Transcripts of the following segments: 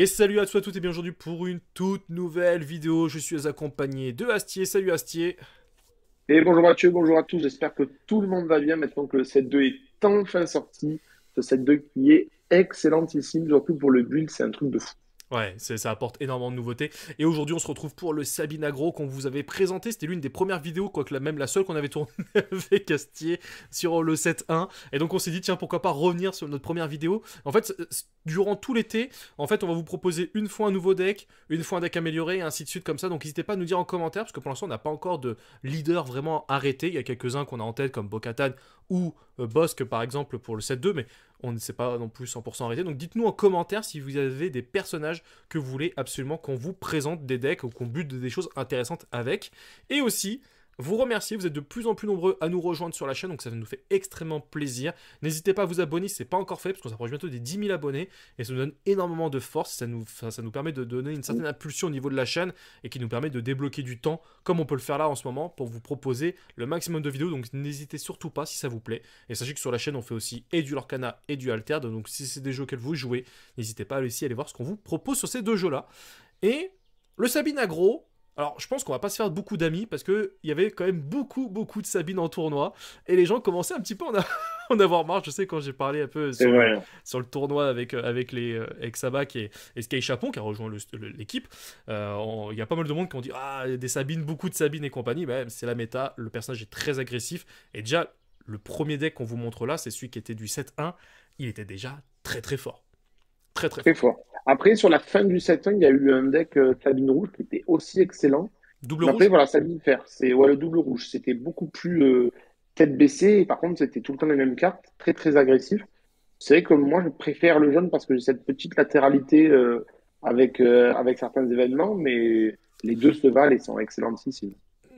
Et salut à tous et bien aujourd'hui pour une toute nouvelle vidéo. Je suis accompagné de Astier. Salut Astier. Et bonjour Mathieu, bonjour à tous. J'espère que tout le monde va bien maintenant que le set 2 est enfin sorti. Ce set 2 qui est excellentissime, surtout pour le build, c'est un truc de fou. Ouais, ça apporte énormément de nouveautés. Et aujourd'hui, on se retrouve pour le Sabine Agro qu'on vous avait présenté. C'était l'une des premières vidéos, quoique même la seule qu'on avait tournée avec Astier sur le 7.1. Et donc, on s'est dit, tiens, pourquoi pas revenir sur notre première vidéo. En fait, durant tout l'été, en fait, on va vous proposer une fois un nouveau deck, une fois un deck amélioré, et ainsi de suite comme ça. Donc, n'hésitez pas à nous dire en commentaire, parce que pour l'instant, on n'a pas encore de leader vraiment arrêté. Il y a quelques-uns qu'on a en tête, comme Bo-Katan ou Bosque, par exemple, pour le 7.2, mais on ne sait pas non plus 100% arrêté. Donc, dites-nous en commentaire si vous avez des personnages que vous voulez absolument qu'on vous présente des decks ou qu'on bute des choses intéressantes avec. Et aussi, vous remercier, vous êtes de plus en plus nombreux à nous rejoindre sur la chaîne, donc ça nous fait extrêmement plaisir. N'hésitez pas à vous abonner si ce n'est pas encore fait, parce qu'on s'approche bientôt des 10 000 abonnés, et ça nous donne énormément de force, ça nous permet de donner une certaine impulsion au niveau de la chaîne, et qui nous permet de débloquer du temps, comme on peut le faire là en ce moment, pour vous proposer le maximum de vidéos, donc n'hésitez surtout pas si ça vous plaît. Et sachez que sur la chaîne, on fait aussi et du Lorcana et du Altered, donc si c'est des jeux auxquels vous jouez, n'hésitez pas aussi à aller voir ce qu'on vous propose sur ces deux jeux-là. Et le Sabine Agro, alors je pense qu'on va pas se faire beaucoup d'amis parce que il y avait quand même beaucoup de Sabine en tournoi et les gens commençaient un petit peu en avoir marre. Je sais quand j'ai parlé un peu C'est vrai, hein. sur le tournoi avec Sabak et Sky Chapon qui a rejoint l'équipe, il y a pas mal de monde qui ont dit ah des Sabines, beaucoup de Sabines et compagnie. Bah, c'est la méta, le personnage est très agressif et déjà le premier deck qu'on vous montre là, c'est celui qui était du 7-1, il était déjà très fort, très Très fort. fort. Après, sur la fin du set 1, il y a eu un deck Sabine Rouge qui était aussi excellent. Double Mais après, rouge. voilà, Sabine Fer, c'est ouais, le double rouge. C'était beaucoup plus tête baissée. Et par contre, c'était tout le temps les mêmes cartes, très agressif. C'est vrai que moi, je préfère le jaune parce que j'ai cette petite latéralité avec certains événements, mais les deux se valent et sont excellentissimes.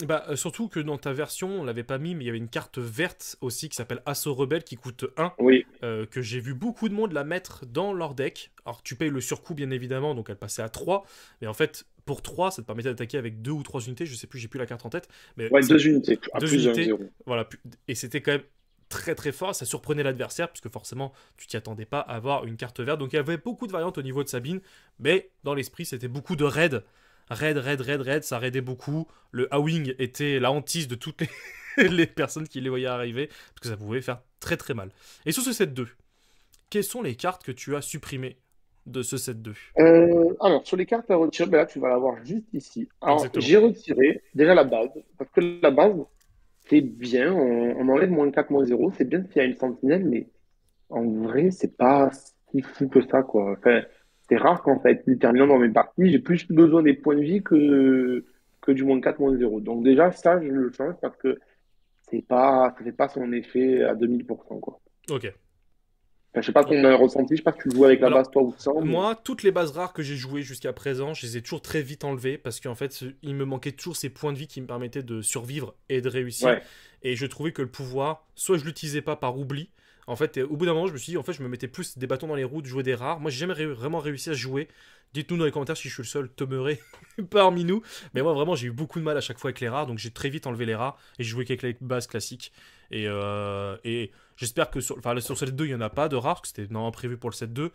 Bah, surtout que dans ta version, on l'avait pas mis, mais il y avait une carte verte aussi qui s'appelle Assaut Rebelle qui coûte 1, Oui, que j'ai vu beaucoup de monde la mettre dans leur deck. Alors tu payes le surcoût bien évidemment, donc elle passait à 3, mais en fait, pour 3, ça te permettait d'attaquer avec 2 ou 3 unités, je sais plus, j'ai plus la carte en tête, mais ouais, ça, deux unités, à 2 plus d'un unités, zéro. voilà, et c'était quand même très fort, ça surprenait l'adversaire, puisque forcément, tu t'y attendais pas à avoir une carte verte, donc il y avait beaucoup de variantes au niveau de Sabine, mais dans l'esprit, c'était beaucoup de raids. Raid, ça raidait beaucoup. Le Howing était la hantise de toutes les personnes qui les voyaient arriver, parce que ça pouvait faire très mal. Et sur ce set 2, quelles sont les cartes que tu as supprimées de ce set 2? Alors, sur les cartes à retirer, ben là, tu vas l'avoir juste ici. Alors, Exactement. j'ai retiré déjà la base, parce que la base, c'est bien, on enlève -4, -0, c'est bien s'il y a une sentinelle, mais en vrai, c'est pas si fou que ça, quoi. Enfin, c'est rare quand ça va être déterminant dans mes parties. J'ai plus besoin des points de vie que du -4, -0. Donc déjà, ça, je le change parce que ça fait pas son effet à 2000%, quoi. Ok. Enfin, je sais pas Bon. ton ressenti, je sais pas si tu joues avec la Alors, base toi ou sans, mais moi, toutes les bases rares que j'ai jouées jusqu'à présent, je les ai toujours très vite enlevées, parce qu'en fait, il me manquait toujours ces points de vie qui me permettaient de survivre et de réussir. ouais. Et je trouvais que le pouvoir, soit je l'utilisais pas par oubli, en fait, et au bout d'un moment, je me suis dit, en fait, je me mettais plus des bâtons dans les roues de jouer des rares. Moi, j'ai jamais vraiment réussi à jouer. Dites-nous dans les commentaires si je suis le seul temeré parmi nous. Mais moi, vraiment, j'ai eu beaucoup de mal à chaque fois avec les rares, donc j'ai très vite enlevé les rares et j'ai joué qu'avec les bases classiques. Et j'espère que sur le set 2, il n'y en a pas de rares, parce que c'était normalement prévu pour le set 2.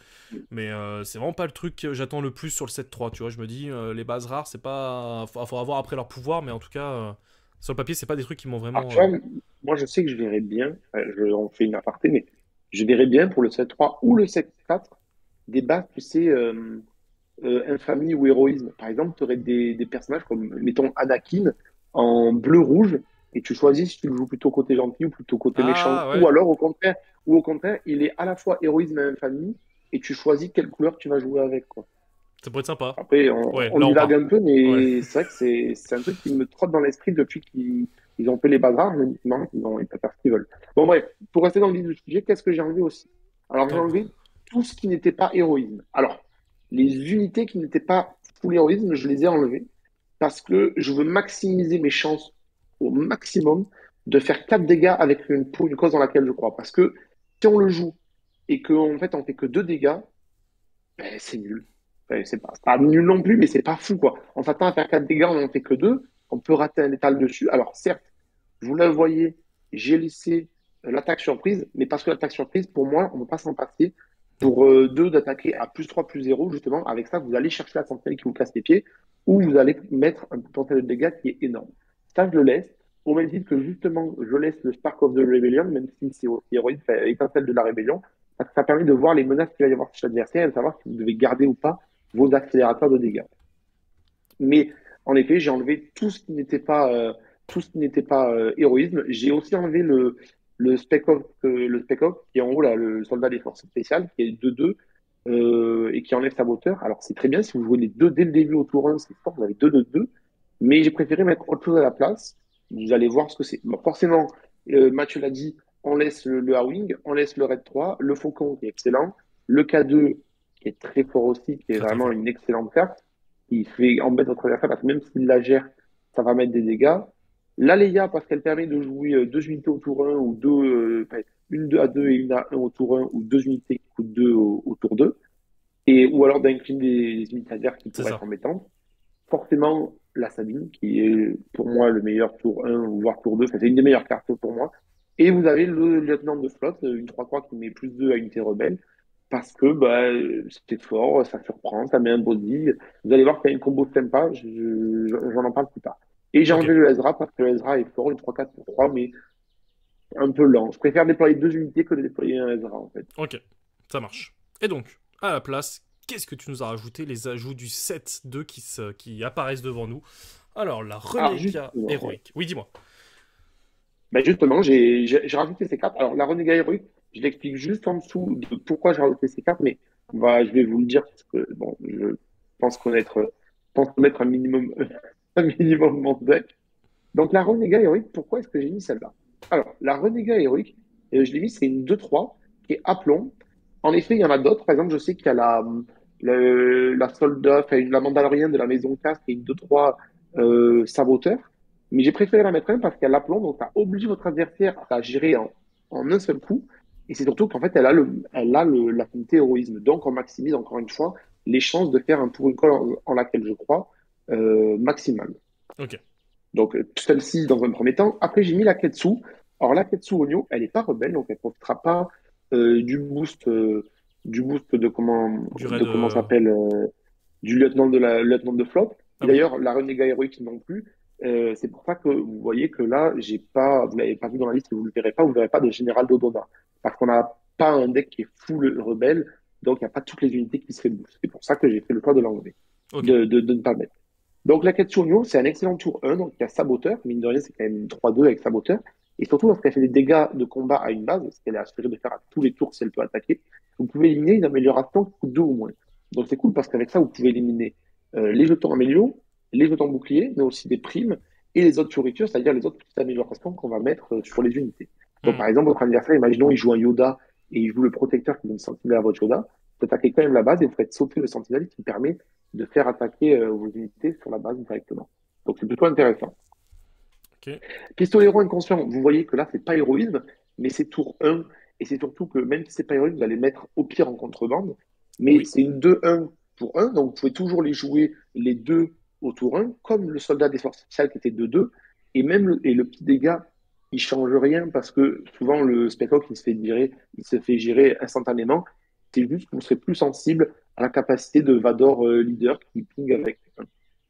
Mais c'est vraiment pas le truc que j'attends le plus sur le set 3. Tu vois, je me dis, les bases rares, c'est pas. Faudra voir après leur pouvoir, mais en tout cas, sur le papier, c'est pas des trucs qui m'ont Alors, tu vraiment. vois, moi, je sais que je verrais bien, on fait une aparté, mais je verrais bien pour le 7-3 ou le 7-4 des bases, tu sais, infamie ou héroïsme. Par exemple, tu aurais des personnages comme, mettons, Anakin en bleu-rouge, et tu choisis si tu le joues plutôt côté gentil ou plutôt côté méchant. Ah ouais, Ou au contraire, il est à la fois héroïsme et infamie, et tu choisis quelle couleur tu vas jouer avec, quoi. ça pourrait être sympa. Après, Ouais, on là on divague part. un peu, Ouais. mais c'est vrai que c'est un truc qui me trotte dans l'esprit depuis qu'ils ont fait les bazars. Je me dis, non, ils peuvent faire ce qu'ils veulent. Bon, bref, pour rester dans le vif du sujet, qu'est-ce que j'ai enlevé aussi? Alors, j'ai Attends. enlevé tout ce qui n'était pas héroïsme. Alors, les unités qui n'étaient pas full héroïsme, je les ai enlevées parce que je veux maximiser mes chances au maximum de faire 4 dégâts avec pour une cause dans laquelle je crois. Parce que si on le joue et qu'en fait, on fait que 2 dégâts, ben, c'est nul. Enfin, c'est pas nul non plus, mais c'est pas fou, quoi. On s'attend à faire 4 dégâts, on n'en fait que 2. On peut rater un létal dessus. Alors, certes, vous le voyez, j'ai laissé l'attaque surprise, mais parce que l'attaque surprise, pour moi, on ne peut pas s'en passer. pour 2 d'attaquer à +3/+0, justement, avec ça, vous allez chercher la sentinelle qui vous casse les pieds, ou vous allez mettre un potentiel de dégâts qui est énorme. Ça, je le laisse, au même titre que justement, je laisse le Spark of the Rebellion, même si c'est aussi héroïque, étincelle de la rébellion, parce que ça permet de voir les menaces qu'il va y avoir chez l'adversaire et de savoir si vous devez garder ou pas vos accélérateurs de dégâts. Mais en effet, j'ai enlevé tout ce qui n'était pas, héroïsme. J'ai aussi enlevé le Spec Ops, qui est en haut, là, le soldat des forces spéciales, qui est 2-2, et qui enlève saboteur. Alors, c'est très bien si vous jouez les deux dès le début au tour 1, c'est fort, vous avez 2-2-2. Mais j'ai préféré mettre autre chose à la place. Vous allez voir ce que c'est. Bon, forcément, Mathieu l'a dit, on laisse le A-Wing, on laisse le Red 3, le Faucon, qui est excellent, le K2, qui est très fort aussi, qui est Très très vraiment fort. une excellente carte, qui fait embêter votre adversaire, parce que même s'il la gère, ça va mettre des dégâts. La Leia, parce qu'elle permet de jouer 2 unités au tour 1, ou une 2 à 2 et une à 1 au tour 1, ou 2 unités qui coûtent 2 au tour 2, ou alors d'incliner des unités adverses qui C'est pourraient être ça. embêtantes. Forcément, la Sabine, qui est pour moi le meilleur tour 1, voire tour 2, enfin, c'est une des meilleures cartes pour moi. Et vous avez le lieutenant de flotte, une 3-3 qui met +2 à unité rebelle, parce que bah, c'est fort, ça surprend, ça met un body. Vous allez voir qu'il y a une combo sympa, j'en en parle plus tard. Et j'ai Ok, enlevé le Ezra parce que le Ezra est fort, une 3-4 pour 3, mais un peu lent. Je préfère déployer 2 unités que de déployer un Ezra, en fait. ok, ça marche. Et donc, à la place, qu'est-ce que tu nous as rajouté? Les ajouts du 7-2 qui apparaissent devant nous. Alors, la Alors, Renéga justement, ouais. héroïque. Oui, dis-moi. Ben justement, j'ai rajouté ces cartes. Alors, la Renégat héroïque, je l'explique juste en dessous de pourquoi j'ai rajouté ces cartes, mais je vais vous le dire parce que, bon, je pense connaître un minimum mon deck. Donc, la Renégat héroïque, pourquoi est-ce que j'ai mis celle-là? Alors, la Renégat héroïque, je l'ai mis, c'est une 2-3 qui est aplomb. En effet, il y en a d'autres. Par exemple, je sais qu'il y a la soldat, enfin, la Mandalorienne de la maison Casse qui est une 2-3 saboteur. Mais j'ai préféré la mettre quand même parce qu'elle l'aplomb, donc ça oblige votre adversaire à gérer en un seul coup. Et c'est surtout qu'en fait, l'affinité héroïsme. Donc, on maximise encore une fois les chances de faire un pour une colle en laquelle je crois maximale. Ok. Donc, celle-ci dans un premier temps. Après, j'ai mis la Ketsu. Alors, la Ketsu Onyo, elle n'est pas rebelle, donc elle ne profitera pas euh, du boost, euh, du boost Du raid. de comment s'appelle, du lieutenant de flotte. Ah Et oui. d'ailleurs, la Renégat héroïque non plus. C'est pour ça que vous voyez que là, vous l'avez pas vu dans la liste et vous le verrez pas, vous ne verrez pas de général d'Odona. Parce qu'on n'a pas un deck qui est full rebelle, donc il n'y a pas toutes les unités qui seraient boost. C'est pour ça que j'ai fait le choix de l'enlever, Ok. de ne pas le mettre. Donc la Katsunyo, c'est un excellent tour 1, donc il y a saboteur, mine de rien, c'est quand même une 3-2 avec saboteur. Et surtout, lorsqu'elle fait des dégâts de combat à une base, ce qu'elle est assurée de faire à tous les tours si elle peut attaquer, vous pouvez éliminer une amélioration qui coûte 2 ou moins. Donc c'est cool parce qu'avec ça, vous pouvez éliminer les jetons améliorés, les jetons boucliers, mais aussi des primes et les autres fioritures, c'est-à-dire les autres petites améliorations qu'on va mettre sur les unités. Donc Hmm. par exemple, votre adversaire, imaginons, il joue un Yoda et il joue le protecteur qui donne sentinelle à votre Yoda, vous attaquez quand même la base et vous faites sauter le sentinelle qui permet de faire attaquer vos unités sur la base directement. Donc c'est plutôt intéressant. Ok. Pistolero inconscient, vous voyez que là, c'est pas héroïsme, mais c'est tour 1. Et c'est surtout que même si c'est pas héroïsme, vous allez mettre au pire en contrebande. Mais Oui. c'est une 2-1 pour 1, donc vous pouvez toujours les jouer les deux au tour 1, comme le soldat des forces spéciales qui était 2-2. Et même le petit dégât, il change rien parce que souvent le Spectre il se fait gérer instantanément. C'est juste que vous serez plus sensible à la capacité de Vador leader qui ping avec 1.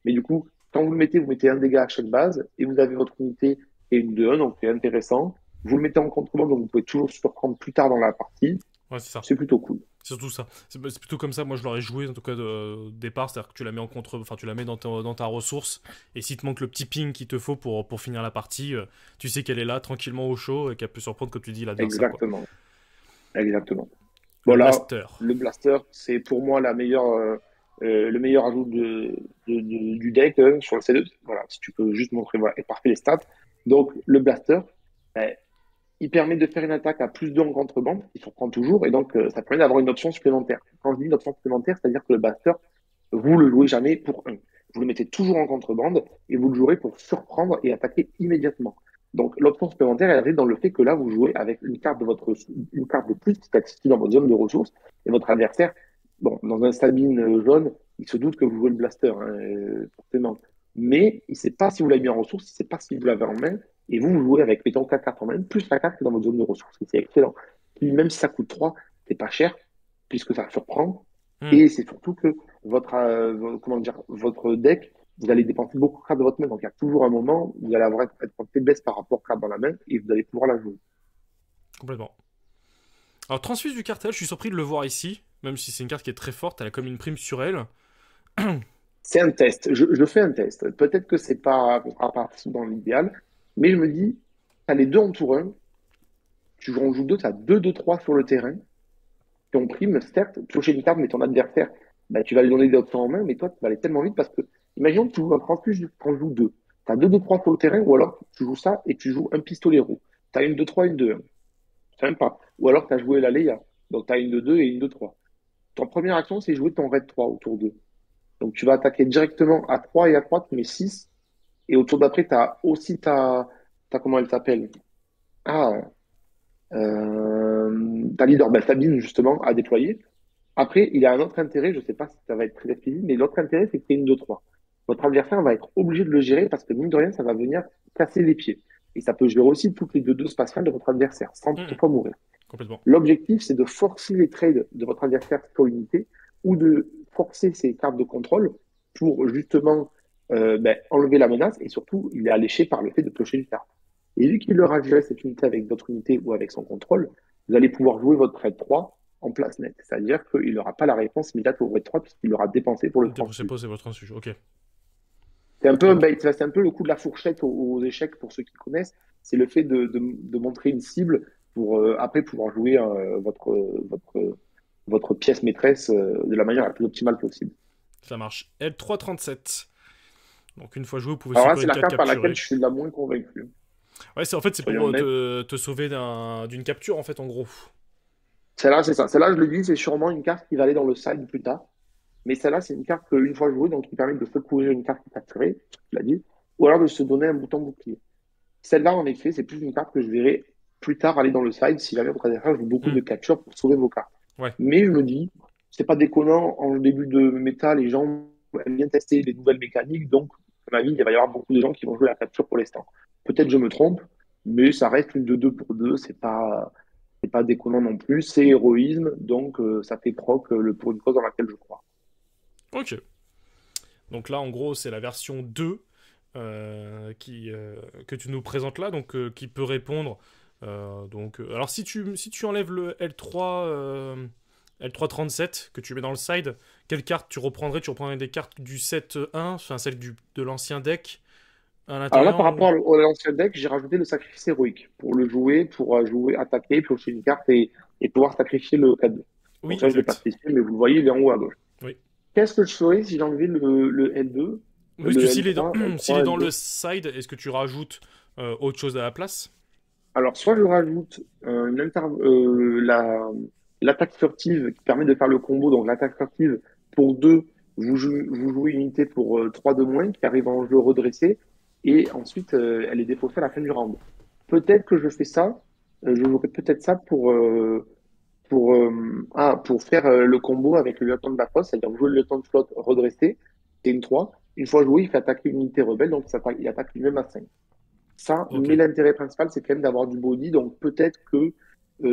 Mais du coup, quand vous mettez un dégât à chaque base et vous avez votre unité qui est une 2-1, donc c'est intéressant. Vous le mettez en contrebande, donc vous pouvez toujours surprendre plus tard dans la partie. Ouais, c'est ça. C'est plutôt cool. C'est surtout ça. C'est plutôt comme ça, moi je l'aurais joué en tout cas au départ, c'est-à-dire que tu la mets en contre, enfin tu la mets dans ta ressource, et s'il te manque le petit ping qu'il te faut pour finir la partie, tu sais qu'elle est là tranquillement au chaud et qu'elle peut surprendre comme tu dis l'adversaire quoi. Exactement. Exactement. Le Voilà, blaster. le blaster, c'est pour moi le meilleur ajout du deck sur le C2. Voilà, si tu peux juste montrer, voilà, et parfait les stats. Donc, le blaster, ben, il permet de faire une attaque à +2 en contrebande, qui surprend toujours, et donc ça permet d'avoir une option supplémentaire. Quand je dis une option supplémentaire, c'est-à-dire que le blaster, vous le jouez jamais pour un. Vous le mettez toujours en contrebande et vous le jouerez pour surprendre et attaquer immédiatement. Donc l'option supplémentaire, elle arrive dans le fait que là, vous jouez avec une carte de plus qui est accessible dans votre zone de ressources et votre adversaire, bon, dans un Sabine jaune, il se doute que vous jouez le blaster, hein, forcément. Mais il ne sait pas si vous l'avez mis en ressources, il ne sait pas si vous l'avez en main, et vous jouez avec, mettons, 4 cartes en main, plus la carte qui est dans votre zone de ressources. Et c'est excellent. Puis même si ça coûte 3, c'est pas cher, puisque ça surprend. Hmm, Et c'est surtout que comment dire, votre deck, vous allez dépenser beaucoup de cartes de votre main. Donc il y a toujours un moment où vous allez être en faiblesse par rapport aux cartes dans la main et vous allez pouvoir la jouer. complètement. Alors, Transfuse du Cartel, je suis surpris de le voir ici, même si c'est une carte qui est très forte, elle a comme une prime sur elle. C'est un test. Je fais un test. Peut-être que c'est pas, ce sera pas dans l'idéal, mais je me dis, tu as les deux en tour 1, tu en joues deux, tu as 2-2-3 sur le terrain. Ton prime, certes, toucher une carte, mais ton adversaire, bah, tu vas lui donner des options en main, mais toi, tu vas aller tellement vite parce que, imaginons que tu joues un transfuge, tu en joues deux. Tu as 2-2-3 sur le terrain, ou alors tu joues ça et tu joues un pistolero. Tu as une 2-3, une 2-1. Je sais même pas. Ou alors tu as joué la Leia. Donc tu as une 2-2 et une 2-3. Ton première action, c'est jouer ton raid 3 au tour 2. Donc tu vas attaquer directement à 3 et à 3, tu mets 6. Et au tour d'après, tu as aussi comment elle s'appelle? Ah, ta leader, ben, Sabine, justement, à déployer. Après, il y a un autre intérêt, je ne sais pas si ça va être très explicite, mais l'autre intérêt, c'est que c'est une 2-3. Votre adversaire va être obligé de le gérer parce que, mine de rien, ça va venir casser les pieds. Et ça peut gérer aussi toutes les 2-2 spatiales de votre adversaire, sans Hmm, toutefois mourir. complètement. L'objectif, c'est de forcer les trades de votre adversaire sur l'unité ou de forcer ses cartes de contrôle pour justement ben, enlever la menace et surtout, il est alléché par le fait de piocher une carte. Et vu qu'il aura géré cette unité avec d'autres unités ou avec son contrôle, vous allez pouvoir jouer votre trade 3 en place nette. C'est-à-dire qu'il n'aura pas la réponse immédiate au trade 3 puisqu'il l'aura dépensé pour le C'est transfus. posé votre transfuge, ok. C'est un peu, Ok. c'est un peu le coup de la fourchette aux échecs pour ceux qui connaissent. C'est le fait de montrer une cible pour après pouvoir jouer votre pièce maîtresse de la manière la plus optimale possible. Ça marche. L337. Donc une fois joué, vous pouvez Alors là, secourir c'est une la carte carte par laquelle capturée. je suis la moins convaincu. Ouais, en fait c'est Soyons pour honnêtes. te sauver d'une capture en fait en gros. Celle-là, c'est ça. Celle-là, je le dis, c'est sûrement une carte qui va aller dans le side plus tard. Mais celle-là, c'est une carte qu'une fois jouée, donc qui permet de secourir une carte qui est capturée, tu l'as dit, ou alors de se donner un bouton bouclier. Celle-là, en effet, c'est plus une carte que je verrai plus tard aller dans le side si jamais votre adversaire joue beaucoup Hmm, de captures pour sauver vos cartes. ouais. Mais je me dis, c'est pas déconnant, en début de méta, les gens aiment bien tester les nouvelles mécaniques, donc, à mon avis, il va y avoir beaucoup de gens qui vont jouer la capture pour l'instant. Peut-être je me trompe, mais ça reste une de 2 pour 2, c'est pas déconnant non plus, c'est héroïsme, donc ça fait proc pour une cause dans laquelle je crois. Ok. Donc là en gros c'est la version 2 que tu nous présentes là, donc qui peut répondre. Alors si tu enlèves le L3, L337 que tu mets dans le side, quelle carte tu reprendrais? Tu reprendrais des cartes du set 1, enfin celle de l'ancien deck à Alors là, l'intérieur par rapport à l'ancien deck, j'ai rajouté le sacrifice héroïque pour le jouer, pour jouer, attaquer, piocher une carte et pouvoir sacrifier le cadeau. Donc Oui, ça, je ne l'ai pas exact. spécifié, mais vous le voyez, il est en haut à gauche. Oui. Qu'est-ce que je ferais si j'enlevais le L2, Oui, parce le que L3, s'il est L3, dans le L2? side, est-ce que tu rajoutes autre chose à la place? Alors, soit je rajoute l'attaque furtive qui permet de faire le combo. Donc, l'attaque furtive, pour 2, vous jouez une unité pour 3 de moins qui arrive en jeu redressé. Et ensuite, elle est défaussée à la fin du round. Peut-être que je fais ça. Je jouerai peut-être ça pour faire le combo avec le lieutenant de la flotte. C'est-à-dire jouer le lieutenant de flotte redressé. C'est une 3. Une fois joué, il fait attaquer une unité rebelle. Donc, il attaque lui-même à 5 ça, Ok. mais l'intérêt principal, c'est quand même d'avoir du body. Donc peut-être que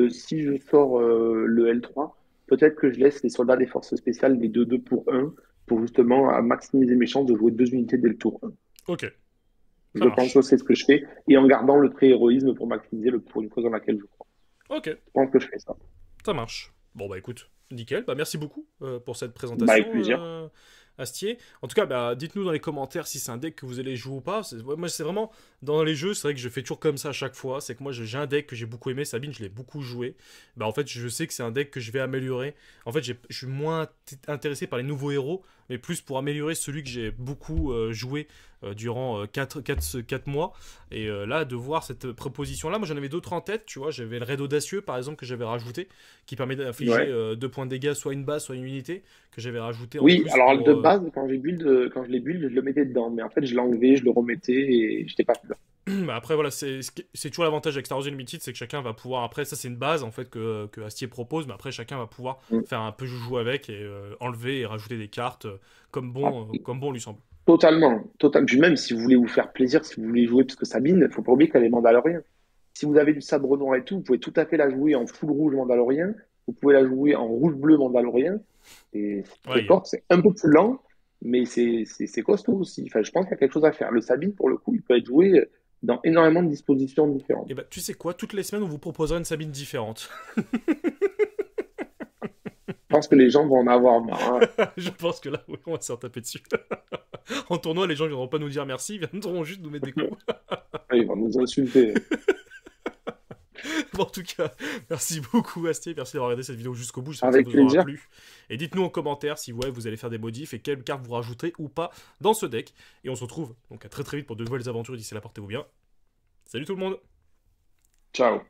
si je sors le L3, peut-être que je laisse les soldats des forces spéciales des 2-2 pour 1 pour justement maximiser mes chances de jouer 2 unités dès le tour 1. Ok. Ça Je pense marche. que c'est ce que je fais. Et en gardant le trait héroïsme pour maximiser le pour une cause dans laquelle je crois. Ok. Je pense que je fais ça. Ça marche. Bon bah écoute, nickel. Bah merci beaucoup pour cette Bah, avec présentation, plaisir. Astier. En tout cas, bah dites-nous dans les commentaires si c'est un deck que vous allez jouer ou pas. Moi c'est vraiment dans les jeux, c'est vrai que je fais toujours comme ça à chaque fois. C'est que moi j'ai un deck que j'ai beaucoup aimé. Sabine, je l'ai beaucoup joué. Bah en fait, je sais que c'est un deck que je vais améliorer. En fait, je suis moins intéressé par les nouveaux héros, mais plus pour améliorer celui que j'ai beaucoup joué durant 4 mois. Et là, de voir cette proposition-là, moi j'en avais d'autres en tête, tu vois. J'avais le raid audacieux par exemple que j'avais rajouté qui permet d'infliger Ouais. 2 points de dégâts, soit une base, soit une unité, que j'avais rajouté en Oui, plus alors pour... de base, quand je l'ai build, je le mettais dedans. Mais en fait, je l'ai enlevé, je le remettais et j'étais pas sûr. Bah après, voilà, c'est toujours l'avantage avec Star Wars Unlimited, c'est que chacun va pouvoir... Après, ça c'est une base en fait que Astier propose, mais après chacun va pouvoir Mm. faire un peu joujou avec et enlever et rajouter des cartes Ah, comme bon lui semble. totalement, totalement. Puis même si vous voulez vous faire plaisir, si vous voulez jouer, parce que Sabine, faut pas oublier qu'elle est mandalorienne. Si vous avez du sabre noir et tout, vous pouvez tout à fait la jouer en full rouge mandalorien vous pouvez la jouer en rouge-bleu mandalorien. Et c'est très Ouais, fort, c'est un peu plus lent, mais c'est costaud aussi. Enfin, je pense qu'il y a quelque chose à faire. Le Sabine, pour le coup, il peut être joué dans énormément de dispositions différentes. et bah, tu sais quoi, toutes les semaines, on vous proposera une Sabine différente. Je pense que les gens vont en avoir marre, hein. Je pense que là, ouais, on va se faire taper dessus. En tournoi, les gens viendront pas nous dire merci, ils viendront juste nous mettre des coups. Ils vont nous insulter. Bon, en tout cas, merci beaucoup Astier, merci d'avoir regardé cette vidéo jusqu'au bout, j'espère que ça Avec vous aura plaisir. plu. Et dites-nous en commentaire si ouais, vous allez faire des modifs et quelles cartes vous rajouterez ou pas dans ce deck. Et on se retrouve donc à très très vite pour de nouvelles aventures, d'ici là portez-vous bien. Salut tout le monde. Ciao.